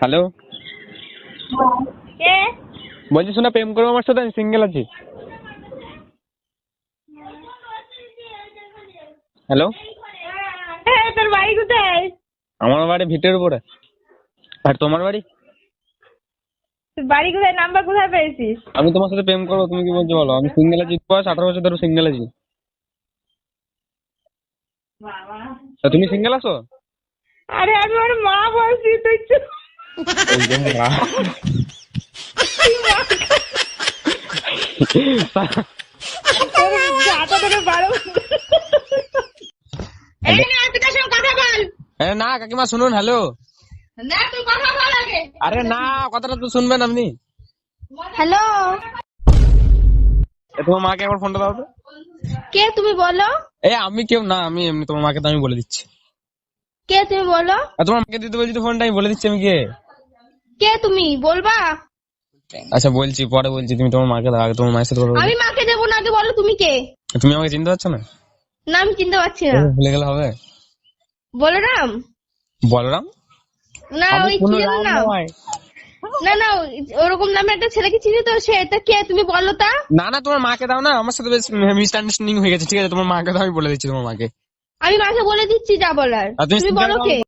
Hello, কে? বলছি শোনা, প্রেম করবো আমার সাথে? আমি সিঙ্গেল আছি। হ্যালো, হ্যাঁ, তোর বাড়ি কোথায়? আমার বাড়ি ভিটের উপরে। আর তোমার বাড়ি? তোর বাড়ি কোথায়? নাম্বার কোথায় পেয়েছিস? আমি তোমার সাথে প্রেম করবো, তুমি কি বলছো বলো? আমি সিঙ্গেল আছি, বয়স 18 বছর ধরে সিঙ্গেল আছি। তা তুমি সিঙ্গেল আছো? আরে আমি ওর মা বলছি, তুই চুপ। এই যে মা। তোর গাটা ধরে বারো। এই না, তুই তার সঙ্গে কথা বল। এ না কাকিমা শুনুন, হ্যালো। না, তুই কথা বল আগে। আরে না, কথাটা তো শুনবেন আপনি। হ্যালো, তোমার মাকে একবার ফোনটা দাও তো। কে তুমি বলো? আমি কেউ না, আমি এমনি তোমার মাকে তো আমি বলে দিচ্ছি। কে তুমি বলো? আর তোমার মাকে দিতে বলছি তো ফোনটা, আমি বলে দিচ্ছি আমি কে। কে তুমি বলবা? আচ্ছা বলছি, পরে বলছি, তুমি তোমার মাকে দাও, আগে তোমার মায়ের সাথে কথা বলো। আমি মাকে দেবো না, আগে বলো তুমি কে? তুমি আমাকে চিনতে পারছো না? না, আমি চিনতে পারছি না। ভুলে গেলে হবে? বলরাম? বলরাম? না, আমি ওই কোনো কি যেন রাম নাম? নয়। না না, ওরকম নামে একটা ছেলেকে চিনি তো, সে এটা কে তুমি বলো তা? না না, তোমার মাকে দাও না, আমার সাথে বেশ মিসআন্ডারস্ট্যান্ডিং হয়ে গেছে, ঠিক আছে? তোমার মাকে দাও, আমি বলে দিচ্ছি তোমার মাকে। আমি মাকে বলে দিচ্ছি যা বলার, আর তুমি তুমি বলো কে?